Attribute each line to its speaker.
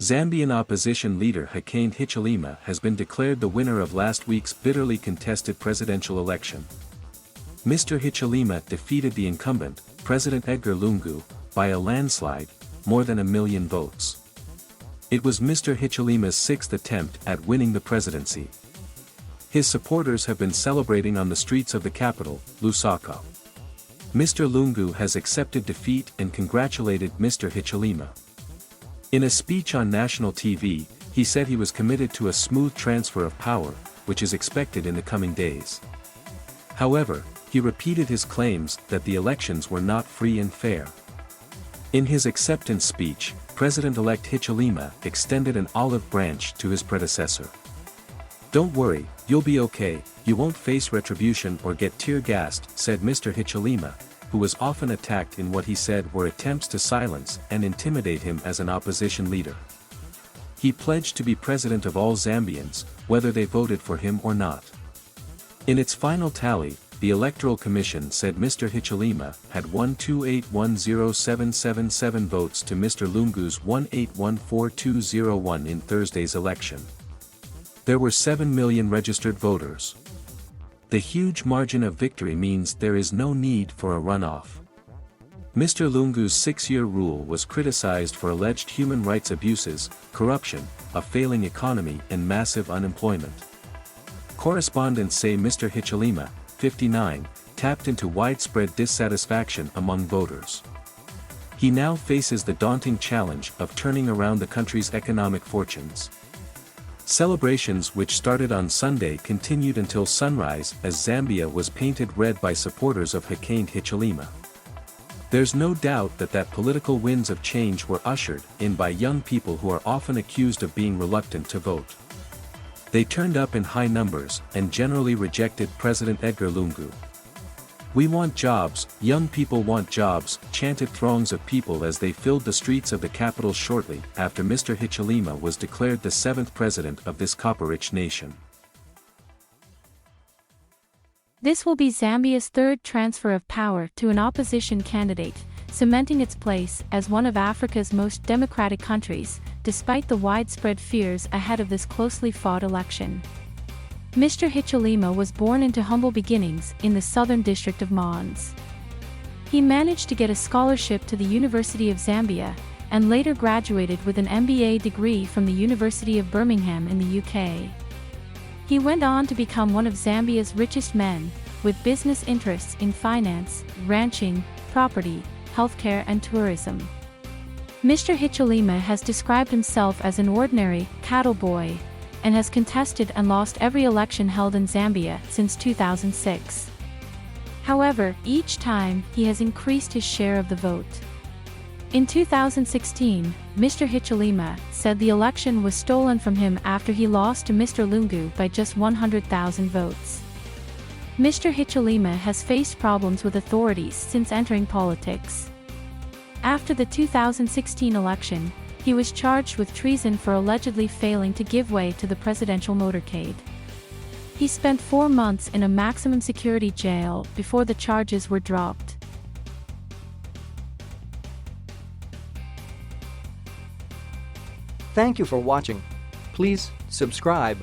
Speaker 1: Zambian opposition leader Hakainde Hichilema has been declared the winner of last week's bitterly contested presidential election. Mr Hichilema defeated the incumbent, President Edgar Lungu, by a landslide, more than 1 million votes. It was Mr Hichilema's sixth attempt at winning the presidency. His supporters have been celebrating on the streets of the capital, Lusaka.Mr Lungu has accepted defeat and congratulated Mr Hichilema. In a speech on national TV, he said he was committed to a smooth transfer of power, which is expected in the coming days. However, he repeated his claims that the elections were not free and fair. In his acceptance speech, President-elect Hichilema extended an olive branch to his predecessor. "Don't worry, you'll be okay, you won't face retribution or get tear-gassed," said Mr Hichilema, who was often attacked in what he said were attempts to silence and intimidate him as an opposition leader. He pledged to be president of all Zambians, whether they voted for him or not. In its final tally, the Electoral Commission said Mr Hichilema had 128,10777 votes to Mr Lungu's 1814201 in Thursday's election. There were 7 million registered voters. The huge margin of victory means there is no need for a runoff. Mr Lungu's 6-year rule was criticized for alleged human rights abuses, corruption, a failing economy and massive unemployment. Correspondents say Mr Hichilema, 59, tapped into widespread dissatisfaction among voters. He now faces the daunting challenge of turning around the country's economic fortunes. Celebrations which started on Sunday continued until sunrise as Zambia was painted red by supporters of Hakainde Hichilema. There's no doubt that political winds of change were ushered in by young people who are often accused of being reluctant to vote. They turned up in high numbers and generally rejected President Edgar Lungu. "We want jobs, young people want jobs," chanted throngs of people as they filled the streets of the capital shortly after Mr Hichilema was declared the 7th president of this copper-rich nation.
Speaker 2: This will be Zambia's third transfer of power to an opposition candidate, cementing its place as one of Africa's most democratic countries, despite the widespread fears ahead of this closely fought election. Mr Hichilema was born into humble beginnings in the southern district of Mons. He managed to get a scholarship to the University of Zambia, and later graduated with an MBA degree from the University of Birmingham in the UK. He went on to become one of Zambia's richest men, with business interests in finance, ranching, property, healthcare and tourism. Mr Hichilema has described himself as an ordinary cattle boy, and has contested and lost every election held in Zambia since 2006. However, each time, he has increased his share of the vote. In 2016, Mr Hichilema said the election was stolen from him after he lost to Mr Lungu by just 100,000 votes. Mr Hichilema has faced problems with authorities since entering politics. After the 2016 election, he was charged with treason for allegedly failing to give way to the presidential motorcade. He spent 4 months in a maximum security jail before the charges were dropped.
Speaker 3: Thank you for watching. Please subscribe